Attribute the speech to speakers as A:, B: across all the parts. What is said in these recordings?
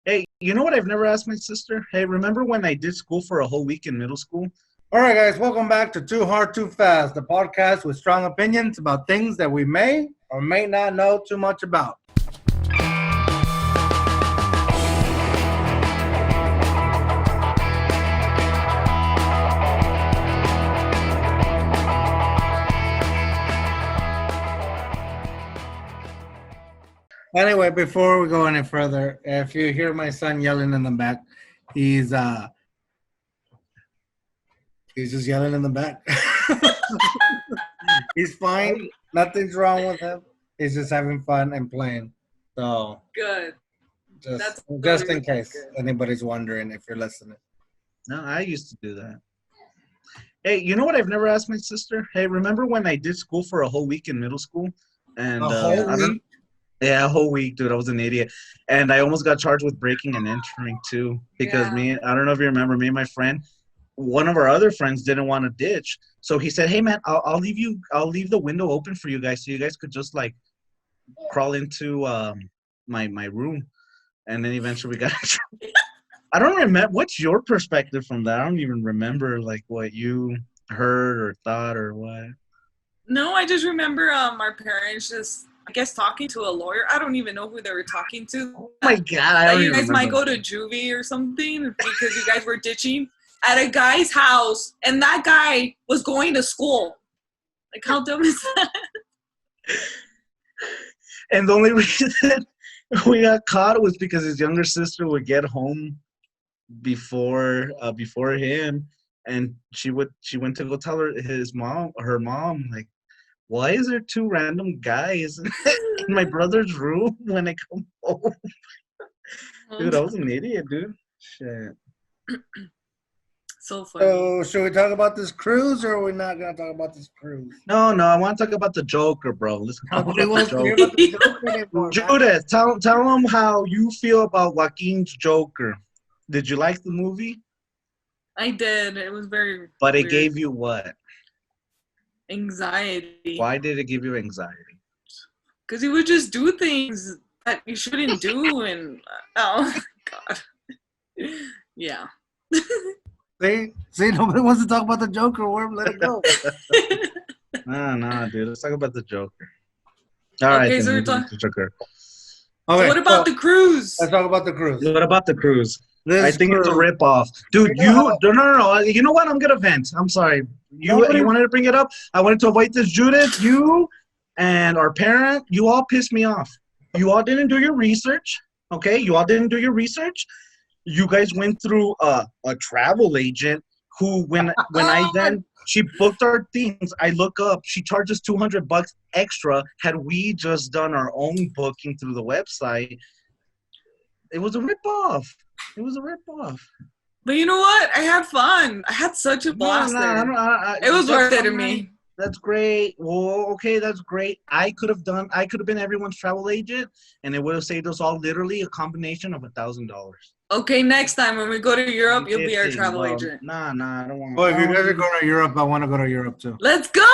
A: Hey, you know what I've never asked my sister? Hey, remember when I did school for a whole week in middle school?
B: All right, guys, welcome back to Too Hard, Too Fast, the podcast with strong opinions about things that we may or may not know too much about. Anyway, before we go any further, if you hear my son yelling in the back, he's just yelling in the back. He's fine. Nothing's wrong with him. He's just having fun and playing. So
C: Good.
B: just in case anybody's wondering if you're listening.
A: No, I used to do that. Hey, you know what I've never asked my sister? Hey, remember when I did school for a whole week in middle school? And
B: A whole week?
A: Yeah, a whole week, dude. I was an idiot. And I almost got charged with breaking and entering too. Because I don't know if you remember, me and my friend, one of our other friends didn't want to ditch. So he said, hey man, I'll leave the window open for you guys so you guys could just like crawl into my room. And then eventually we got I don't remember. What's your perspective from that? I don't even remember like what you heard or thought or what.
C: No, I just remember our parents just, I guess, talking to a lawyer. I don't even know who they were talking to.
A: Oh my God. I don't
C: you
A: even
C: guys might
A: remember.
C: go to juvie or something because you guys were ditching at a guy's house and that guy was going to school. Like, how dumb is that?
A: And the only reason we got caught was because his younger sister would get home before him, and she went to go tell her mom, like, why is there two random guys in my brother's room when I come home? Dude, I was an idiot, dude. Shit.
C: So funny.
B: So, should we talk about this cruise, or are we not going to talk about this cruise?
A: No, I want to talk about the Joker, bro. Let's talk about the Joker. Judith, tell them how you feel about Joaquin's Joker. Did you like the movie?
C: I did. It was very
A: But it
C: weird.
A: gave you what?
C: Anxiety.
A: Why did it give you anxiety?
C: Because he would just do things that you shouldn't do, and oh my God. Yeah.
B: See, nobody wants to talk about the Joker. Let it go.
A: No, dude. Let's talk about the Joker. All right,
C: Okay,
A: then
C: so
A: we'll
C: we're
A: talk the Joker.
B: Okay,
C: So what about the cruise?
B: Let's talk about the cruise.
A: What about the cruise?
B: This
A: I think
B: cruise,
A: it's a ripoff, dude. No. You know what? I'm gonna vent. I'm sorry. You wanted to bring it up. I wanted to avoid this, Judith. You and our parent. You all pissed me off. You all didn't do your research. Okay, you all didn't do your research. You guys went through a travel agent who, when she booked our things, I look up. She charges $200 extra. Had we just done our own booking through the website, it was a ripoff. It was a ripoff.
C: But you know what? I had fun. I had such a blast there. It was worth it to me.
A: That's great. Well, okay, that's great. I could have been everyone's travel agent, and it would have saved us all literally a combination of $1,000.
C: Okay, next time when we go to Europe, you'll be our travel agent.
A: Nah, I don't want to.
B: Well, if you guys are going to Europe, I want to go to Europe too.
C: Let's go!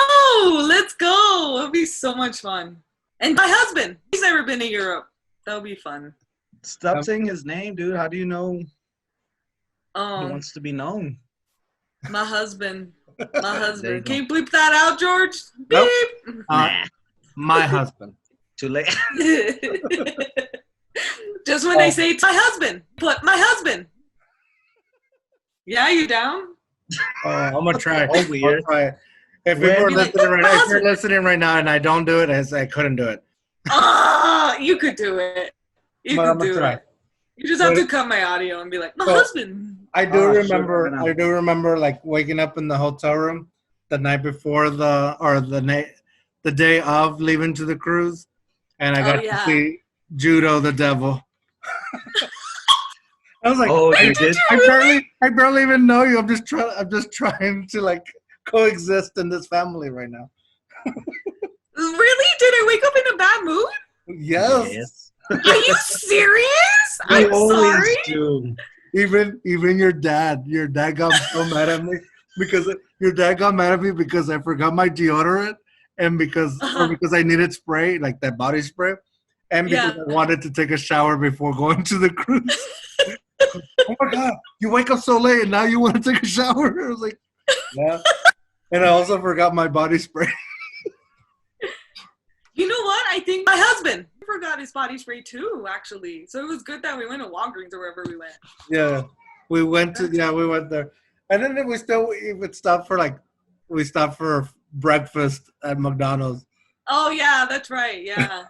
C: Let's go! It'll be so much fun. And my husband, he's never been to Europe. That'll be fun.
A: Stop saying his name, dude. How do you know he wants to be known?
C: My husband. My husband. Can you bleep that out, George?
B: Nope.
C: Beep.
B: My husband.
A: Too late.
C: Just when they say it's my husband, but my husband. Yeah, you down?
B: I'm gonna try.
A: Oh, weird.
B: I'll try it. If you're listening right now and I don't do it, I couldn't do it.
C: You could do it. You
B: But
C: could do
B: try.
C: it. You just have to cut my audio and be like, my husband.
B: I do remember like waking up in the hotel room the night before the day of leaving to the cruise, and I got to see JudeO the devil. I was like,
A: oh, you did?
B: I barely even know you. I'm just trying to like coexist in this family right now.
C: Really? Did I wake up in a bad mood?
B: Yes.
C: Are you serious? I'm sorry.
A: Do.
B: Even your dad got so mad at me because I forgot my deodorant and because I needed spray, like that body spray, and because I wanted to take a shower before going to the cruise. Oh my God, you wake up so late and now you want to take a shower? I was like, yeah. And I also forgot my body spray.
C: You know what? I think my husband forgot his body spray too, actually. So it was good that we went to Walgreens or wherever we went.
B: Yeah. We went there. And then we would stop for we stopped for breakfast at McDonald's.
C: Oh yeah, that's right. Yeah.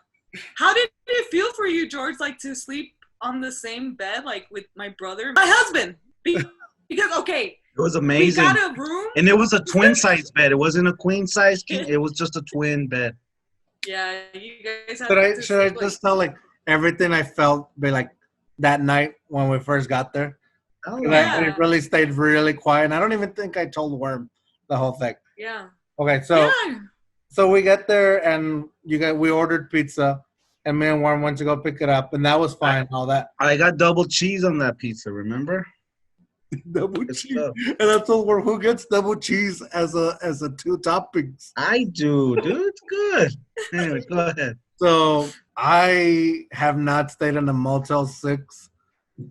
C: How did it feel for you, George, like to sleep on the same bed like with my brother? My husband. Because okay.
A: It was amazing.
C: We got a room.
A: And it was a twin size bed. It wasn't a queen size king. It was just a twin bed.
C: Yeah, you guys have
B: should I just tell everything I felt that night when we first got there?
C: Oh, yeah.
B: I really stayed really quiet. And I don't even think I told Worm the whole thing.
C: Yeah.
B: Okay, so we get there and we ordered pizza, and me and Worm went to go pick it up, and that was fine. All that.
A: I got double cheese on that pizza. Remember?
B: Double cheese. And I told Worm, who gets double cheese as a 2 toppings?
A: I do, dude. It's good. Anyway, go ahead.
B: So I have not stayed in a Motel 6.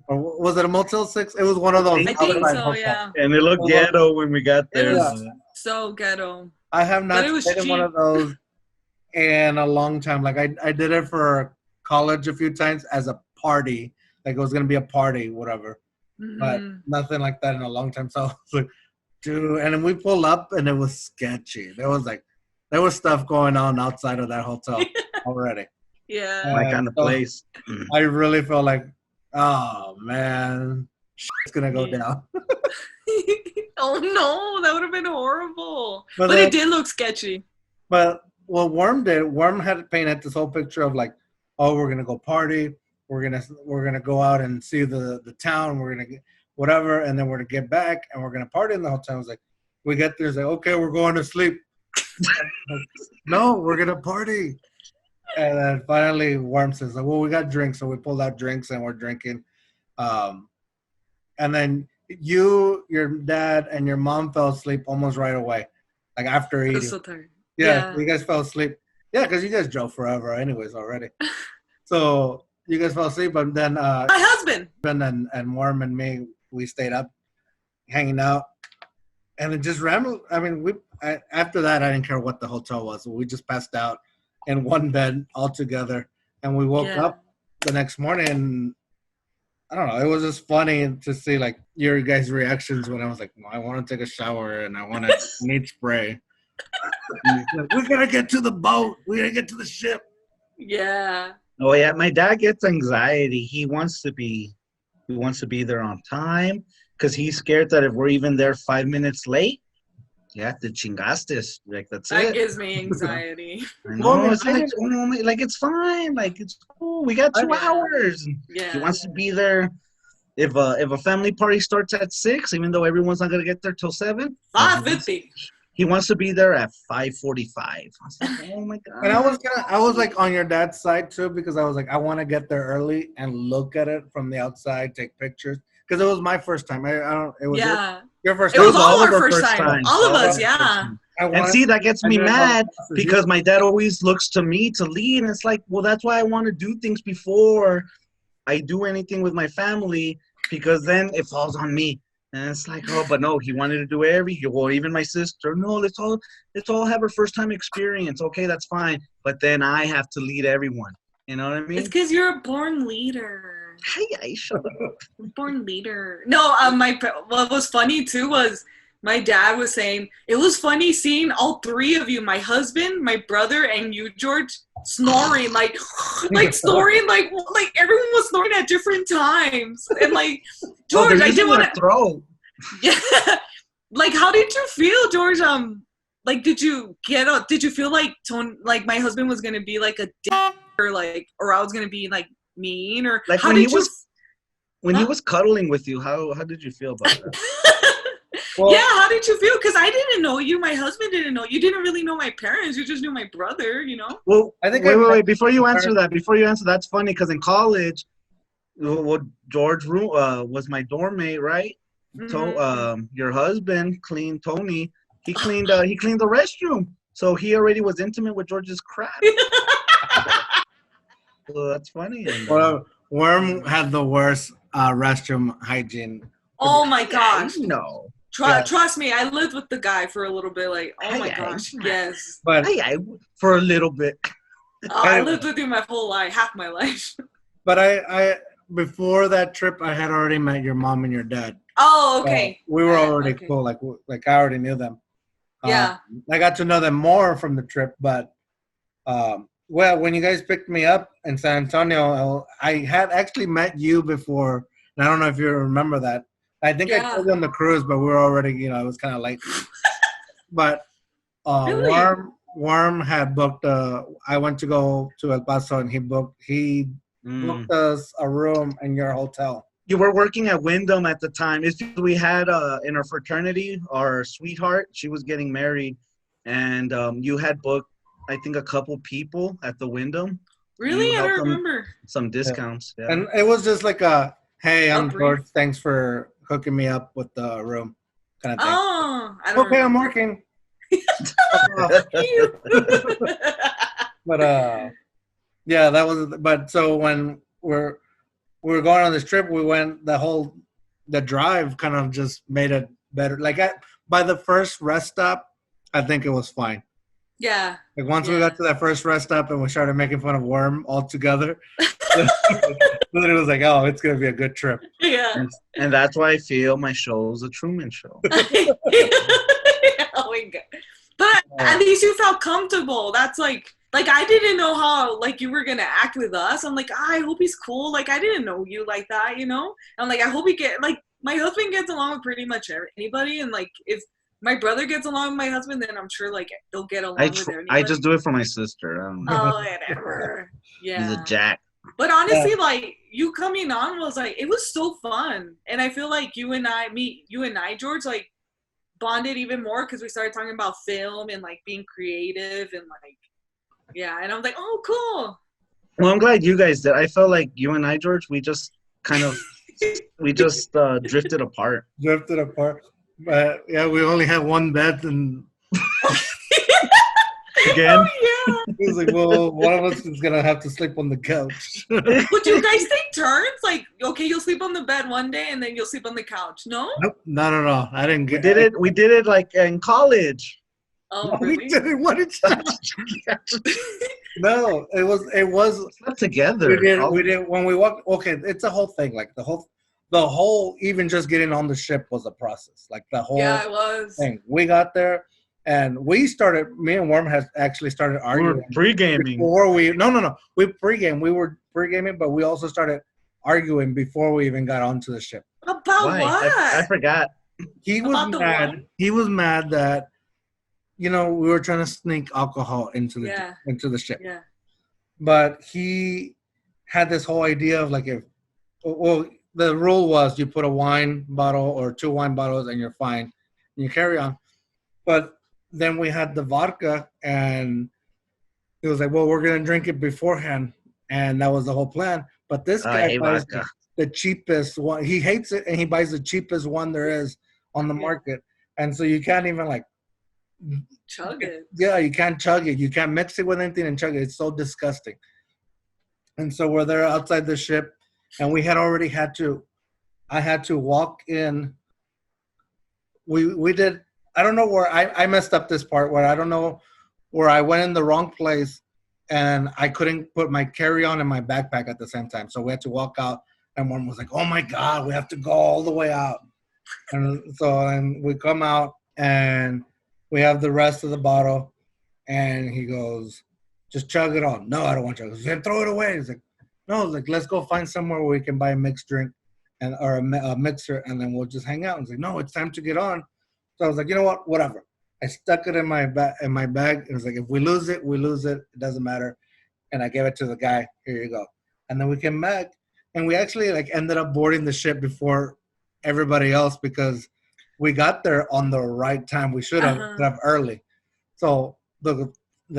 B: Or was it a Motel 6? It was one of those.
C: I think so, hotels. Yeah.
A: And it looked ghetto when we got there.
C: It was so ghetto.
B: I have not stayed in one of those in a long time. I did it for college a few times as a party. It was going to be a party, whatever. Mm-hmm. But nothing like that in a long time. So I was like, dude. And then we pulled up and it was sketchy. There was stuff going on outside of that hotel already.
C: Yeah.
A: My kind of place.
B: I really felt like, oh man, it's gonna go down.
C: Oh no, that would have been horrible. But it did look sketchy.
B: But what Worm had painted this whole picture of we're gonna go party, we're gonna go out and see the town, we're gonna get whatever, and then we're gonna get back and we're gonna party in the hotel. I was like, we get there, it's like, okay, we're going to sleep. No, we're gonna party. And then finally, Worm says, well, we got drinks. So we pulled out drinks and we're drinking. And then your dad, and your mom fell asleep almost right away, after eating. I was
C: so tired.
B: Yeah, you guys fell asleep. Yeah, because you guys drove forever anyways already. So you guys fell asleep, but then
C: my husband
B: and Worm and me, we stayed up hanging out. And it just rambled. I mean, after that, I didn't care what the hotel was. We just passed out in one bed all together, and we woke up the next morning, and I don't know, it was just funny to see your guys' reactions when I was like, well, I want to take a shower and I need spray. We're gonna get to the boat, we're gonna get to the ship.
C: Yeah.
A: Oh yeah, my dad gets anxiety. He wants to be there on time because he's scared that if we're even there 5 minutes late, te chingaste. That's it.
C: That gives me anxiety.
A: I know. It's it's fine. It's cool. We got 2 hours.
C: Yeah.
A: He wants to be there. If a family party starts at 6, even though everyone's not gonna get there till 7.
C: 5:50.
A: He wants to be there at 5:45. I was like, oh my God.
B: And I was on your dad's side too, because I was like, I want to get there early and look at it from the outside, take pictures. Because it was my first time. It was your first time.
C: It was all our first time. All of us, yeah.
A: And see, that gets me mad because my dad always looks to me to lead. And it's like, well, that's why I want to do things before I do anything with my family, because then it falls on me. And it's like, oh, but no, he wanted to do or even my sister. No, let's all have our first time experience. Okay, that's fine. But then I have to lead everyone. You know what I mean?
C: It's because you're a born leader.
A: Hey, shut up.
C: Born leader. No, what was funny too was my dad was saying it was funny seeing all 3 of you, my husband, my brother, and you, George, snoring snoring everyone was snoring at different times. And George, I didn't want to
A: throw.
C: Yeah. How did you feel, George? Did you feel like my husband was gonna be like a dick, or I was gonna be mean, or how did you?
A: When he was cuddling with you, how did you feel about that?
C: Well, yeah, how did you feel? Because I didn't know you. My husband didn't know. You didn't really know my parents. You just knew my brother,
A: Well, I think wait. Before you answer that, that's funny because in college, George was my dorm mate, right? Mm-hmm. Your husband cleaned Tony. He cleaned the restroom, so he already was intimate with George's crap. Well, that's funny.
B: Well, Worm had the worst restroom hygiene.
C: Oh my gosh.
A: No.
C: Trust me, I lived with the guy for a little bit. Like, oh my gosh, yes.
B: But
A: for a little bit.
C: I lived with you my whole life, half my life.
B: But I before that trip, I had already met your mom and your dad.
C: Oh, okay.
B: We were already cool. Like I already knew them.
C: Yeah.
B: I got to know them more from the trip, but well, when you guys picked me up in San Antonio, I had actually met you before, and I don't know if you remember that. I think I told you on the cruise, but we were already, it was kind of late. But
C: really?
B: Worm had booked. I went to go to El Paso, and he booked us a room in your hotel.
A: You were working at Wyndham at the time. We had in our fraternity, our sweetheart, she was getting married, and you had booked, I think, a couple people at the Wyndham.
C: Really? I don't remember.
A: Some discounts. Yeah.
B: And it was just like hey, I'm George. Thanks for hooking me up with the room kind of thing.
C: Oh, I don't
B: I'm working. But yeah, that was. But so when we were going on this trip, we went the drive kind of just made it better. Like by the first rest stop, I think it was fine.
C: Yeah.
B: Like once we got to that first rest stop and we started making fun of Worm all together, then it was like, oh, it's gonna be a good trip.
C: Yeah.
A: And that's why I feel my show is a Truman Show.
C: Oh my God. But at least you felt comfortable. That's like I didn't know how you were gonna act with us. I'm like, I hope he's cool. Like I didn't know you like that, I'm like, I hope he my husband gets along with pretty much anybody, and if my brother gets along with my husband, then I'm sure they'll get along with anybody.
A: I just do it for my sister. I don't know.
C: Oh, whatever. Yeah.
A: He's a jack.
C: But honestly, you coming on was it was so fun, and I feel like you and I, George, bonded even more because we started talking about film and being creative and and I'm like, oh, cool.
A: Well, I'm glad you guys did. I felt like you and I, George, we just kind of drifted apart.
B: Drifted apart. But yeah, we only had one bed, and
A: again,
C: oh, yeah.
B: He was like, well, one of us is gonna have to sleep on the couch.
C: Would you guys take turns? Okay, you'll sleep on the bed one day, and then you'll sleep on the couch. No?
B: Nope, not at all. I didn't get.
A: We did it in college.
C: Oh, really?
B: We did it. What did you? No, it was
A: not together.
B: We did when we walked. Okay, it's a whole thing. The whole even just getting on the ship was a process. The whole
C: it was
B: thing. We got there. And me and Worm has actually started arguing.
A: We were pre-gaming.
B: No. We pre-game. We were pre-gaming, but we also started arguing before we even got onto the ship.
C: About what?
A: I forgot.
B: He was mad. He was mad that, we were trying to sneak alcohol into the ship.
C: Yeah.
B: But he had this whole idea of the rule was you put a wine bottle or 2 wine bottles and you're fine. And you carry on. But then we had the vodka, and he was like, well, we're going to drink it beforehand. And that was the whole plan. But this guy buys the cheapest one. He hates it, and he buys the cheapest one there is on the market. And so you can't even,
C: chug it.
B: Yeah, you can't chug it. You can't mix it with anything and chug it. It's so disgusting. And so we're there outside the ship, and we had already I had to walk in. We did. I don't know where I messed up this part where I don't know where I went in the wrong place and I couldn't put my carry-on and my backpack at the same time. So we had to walk out, and one was like, oh my God, we have to go all the way out. And we come out and we have the rest of the bottle, and he goes, just chug it on. No, I don't want to chug it. Then throw it away. He's like, no, let's go find somewhere where we can buy a mixed drink or a mixer, and then we'll just hang out. And he's like, no, it's time to get on. So I was like, you know what? Whatever. I stuck it in my bag. It was like, if we lose it, we lose it. It doesn't matter. And I gave it to the guy. Here you go. And then we came back, and we actually ended up boarding the ship before everybody else because we got there on the right time. We should have early. So the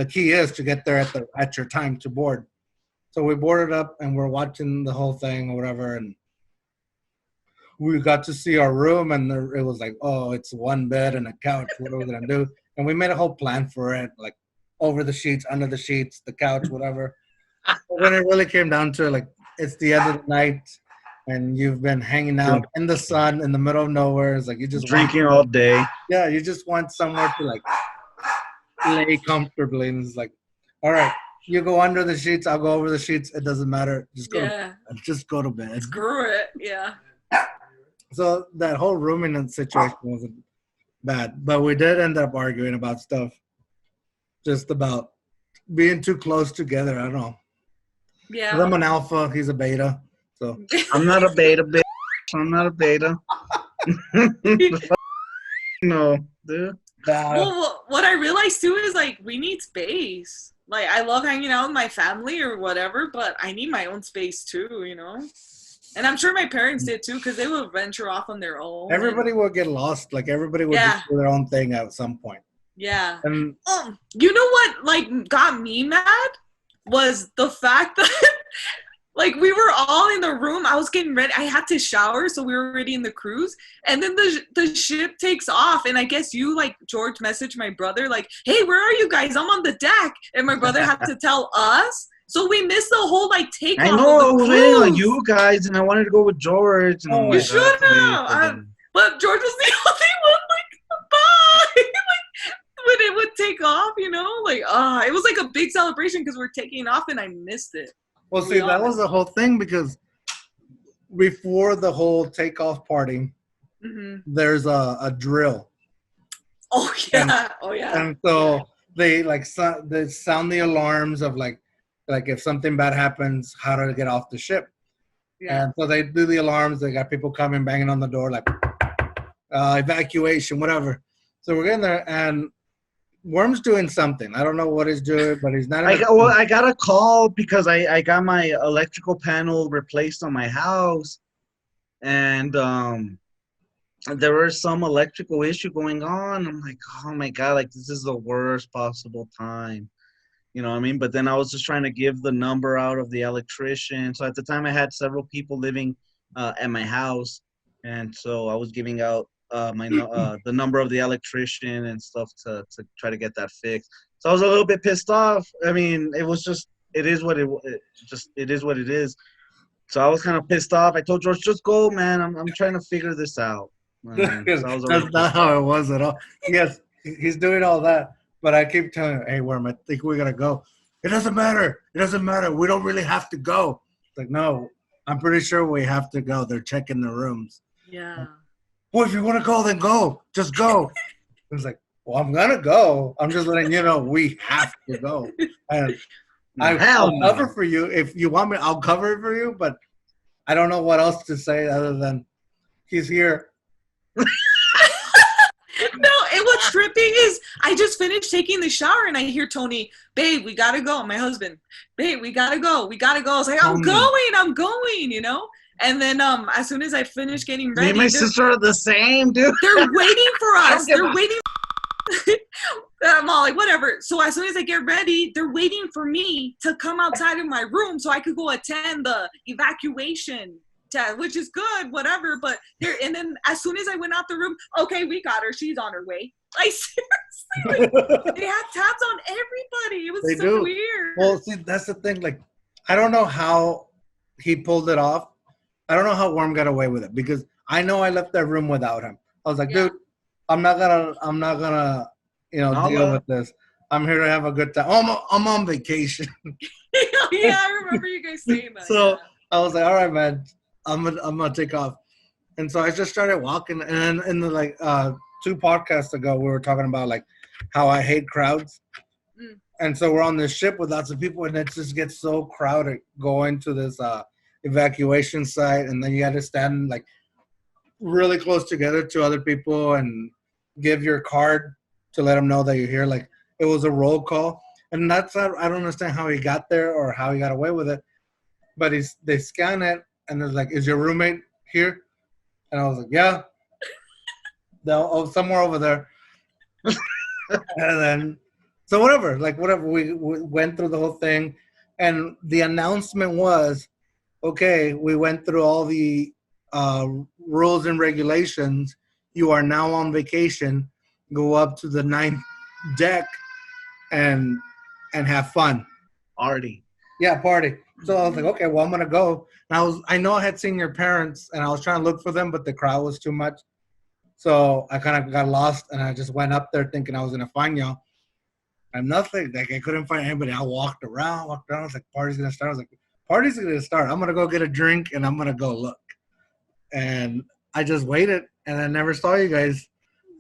B: key is to get there at your time to board. So we boarded up, and we're watching the whole thing or whatever, and we got to see our room, and it was like, oh, it's one bed and a couch. What are we going to do? And we made a whole plan for it, over the sheets, under the sheets, the couch, whatever. When it really came down to it, like it's the end of the night, and you've been hanging out in the sun in the middle of nowhere. It's like you just
A: drinking all day.
B: Yeah, you just want somewhere to like lay comfortably, and it's like, all right, you go under the sheets, I'll go over the sheets. It doesn't matter. Just go to bed.
C: Screw it. Yeah.
B: So that whole rooming situation wasn't bad, but we did end up arguing about stuff, just about being too close together. I don't know.
C: Yeah.
B: I'm an alpha. He's a beta. So
A: I'm not a beta, bitch. I'm not a beta. No, dude.
C: Well, what I realized too is like we need space. Like I love hanging out with my family or whatever, but I need my own space too, you know. And I'm sure my parents did too, because they would venture off on their own.
B: Everybody will get lost. Like everybody will do their own thing at some point.
C: Yeah.
B: And
C: you know what like got me mad was the fact that like we were all in the room. I was getting ready. I had to shower, so we were already in the cruise. And then the ship takes off, and I guess you like George messaged my brother like, "Hey, where are you guys? I'm on the deck." And my brother had to tell us. So we missed the whole like takeoff.
A: I know. I was waiting on you guys, and I wanted to go with George. And
C: you should have. But George was the only one like, bye. Like when it would take off, you know, like it was like a big celebration because we're taking off, and I missed it.
B: Well, see, that was the whole thing because before the whole takeoff party, there's a drill.
C: Oh yeah,
B: And so they like they sound the alarms of like if something bad happens, how to get off the ship. Yeah. And so they do the alarms. They got people coming, banging on the door, like evacuation, whatever. So we're getting there, and Worm's doing something. I don't know what he's doing, but he's not.
A: I got a call because I got my electrical panel replaced on my house, and there was some electrical issue going on. I'm like, oh my God, like this is the worst possible time. You know what I mean? But then I was just trying to give the number out of the electrician. So at the time I had several people living at my house, and so I was giving out the number of the electrician and stuff to try to get that fixed. So I was a little bit pissed off. I mean, it was just it is what it is. So I was kind of pissed off. I told George, just go, man. I'm trying to figure this out. So
B: that's not how it was at all. Yes, he's doing all that, but I keep telling him, hey, Worm, I think we're gonna go. It doesn't matter. It doesn't matter. We don't really have to go. It's like, no, I'm pretty sure we have to go. They're checking the rooms.
C: Yeah.
B: Well, if you want to go, then go. Just go. It was like, well, I'm going to go. I'm just letting you know we have to go. And I'll cover for you. If you want me, I'll cover it for you. But I don't know what else to say other than he's here.
C: No, and what's tripping is I just finished taking the shower and I hear Tony, babe, we got to go. My husband, babe, we got to go. We got to go. I was like, I'm going, you know? And then as soon as I finish getting ready.
A: Me and my sister are the same, dude.
C: They're waiting for us. They're waiting. I'm all like, whatever. So as soon as I get ready, they're waiting for me to come outside of my room so I could go attend the evacuation test, which is good, whatever. But and then as soon as I went out the room, okay, we got her. She's on her way. Like, seriously, like, they have tabs on everybody. It was so weird.
B: Well, see, that's the thing. Like, I don't know how he pulled it off. I don't know how Worm got away with it because I know I left that room without him. I was like, dude, I'm not gonna, deal with this. I'm here to have a good time. I'm on vacation.
C: Yeah, I remember you guys saying that.
B: So I was like, all right, man, I'm gonna take off. And so I just started walking. And then in the 2 podcasts ago, we were talking about like how I hate crowds. And so we're on this ship with lots of people, and it just gets so crowded going to this evacuation site, and then you got to stand like really close together to other people and give your card to let them know that you're here. Like it was a roll call, and I don't understand how he got there or how he got away with it. But they scan it, and it's like, "Is your roommate here?" And I was like, "Yeah." Somewhere over there. And then, so whatever, we went through the whole thing, and the announcement was, okay, we went through all the rules and regulations. You are now on vacation. Go up to the 9th deck and have fun.
A: Arty.
B: Yeah, party. So I was like, okay, well, I'm gonna go. And I know I had seen your parents, and I was trying to look for them, but the crowd was too much. So I kind of got lost, and I just went up there thinking I was gonna find y'all. And nothing. Like I couldn't find anybody. I walked around. I was like, party's gonna start. I was like, party's gonna start. I'm gonna go get a drink, and I'm gonna go look. And I just waited, and I never saw you guys.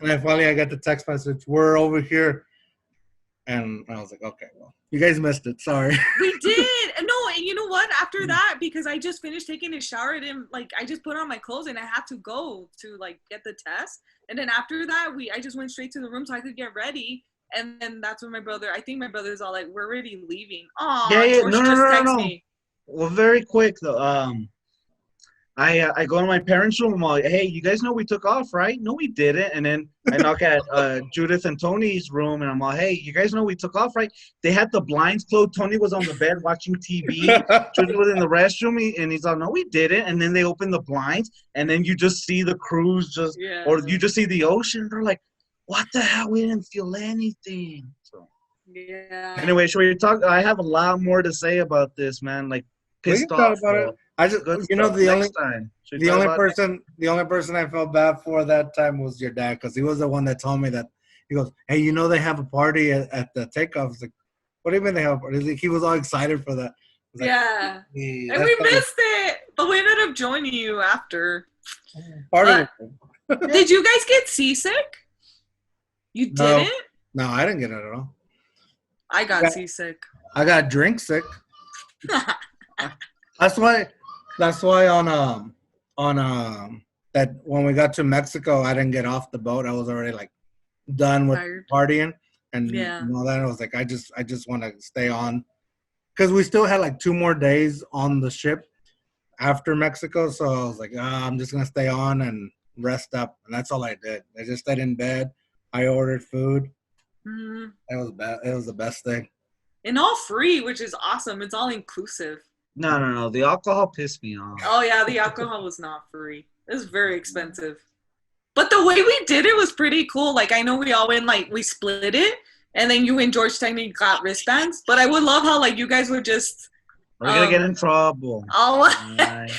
B: And then finally, I got the text message. We're over here. And I was like, okay, well, you guys missed it. Sorry.
C: We did. No, and you know what? After that, because I just finished taking a shower, I just put on my clothes and I had to go to like get the test. And then after that, I just went straight to the room so I could get ready. And then that's when I think my brother's all like, we're already leaving. Oh,
A: yeah.
C: George
A: No.
C: me.
A: Well, very quick though. I go in my parents' room. I'm like, hey, you guys know we took off, right? No, we didn't. And then I knock at Judith and Tony's room, and I'm like, hey, you guys know we took off, right? They had the blinds closed. Tony was on the bed watching TV. Judith was in the restroom, and he's like, no, we didn't. And then they open the blinds, and then you just see the cruise or you just see the ocean. They're like, what the hell? We didn't feel anything. So
C: yeah.
A: Anyway, should we talk? I have a lot more to say about this, man. Like, pissed off about it.
B: I just, the only person I felt bad for that time was your dad, because he was the one that told me that. He goes, hey, they have a party at the takeoff. I was like, what do you mean they have a party? He was all excited for that.
C: Like, yeah. Hey, and we missed it, but we ended up joining you after. Did you guys get seasick? You didn't?
B: No, I didn't get it at all.
C: I got seasick.
B: I got drink sick. That's why on that when we got to Mexico, I didn't get off the boat. I was already like done with partying and all that. I was like, I just want to stay on, because we still had like 2 more days on the ship after Mexico. So I was like, I'm just gonna stay on and rest up, and that's all I did. I just stayed in bed. I ordered food. Mm-hmm. It was the best thing.
C: And all free, which is awesome. It's all inclusive.
A: No. The alcohol pissed me off.
C: Oh, yeah. The alcohol was not free. It was very expensive. But the way we did it was pretty cool. Like, I know we all went, like, we split it. And then you and George technically got wristbands. But I would love how, like, you guys would just...
A: We're going to get in trouble.
C: Oh,
A: right.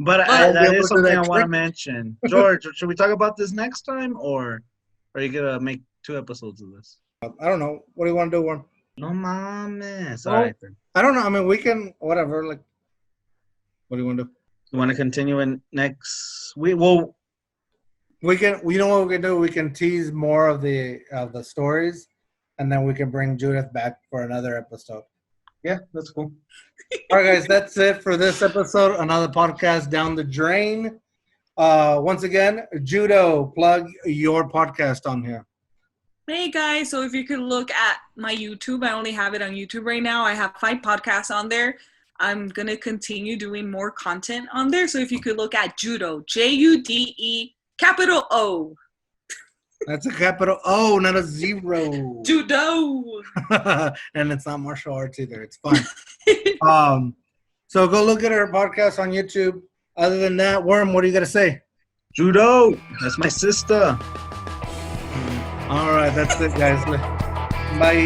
A: But that is something I want to mention. George, should we talk about this next time? Or are you going to make 2 episodes of this?
B: I don't know. What do you want to do, Warren?
A: No mames. All right, then.
B: I don't know. I mean, we can, whatever. Like, what do you want to do?
A: You want to continue in next week? Well,
B: we can. You know what we can do? We can tease more of the stories, and then we can bring Judith back for another episode.
A: Yeah, that's cool.
B: All right, guys, that's it for this episode. Another podcast down the drain. Once again, JudeO, plug your podcast on here.
C: Hey guys, so if you could look at my YouTube, I only have it on YouTube right now. I have 5 podcasts on there. I'm going to continue doing more content on there. So if you could look at JudeO, JUDE, capital O.
B: That's a capital O, not a 0.
C: JudeO.
B: And it's not martial arts either. It's fun. So go look at our podcast on YouTube. Other than that, Worm, what are you going to say?
A: JudeO. That's my sister.
B: All right, that's it, guys. Bye.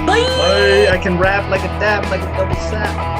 C: Bye.
A: I can rap like a dab, like a double sap.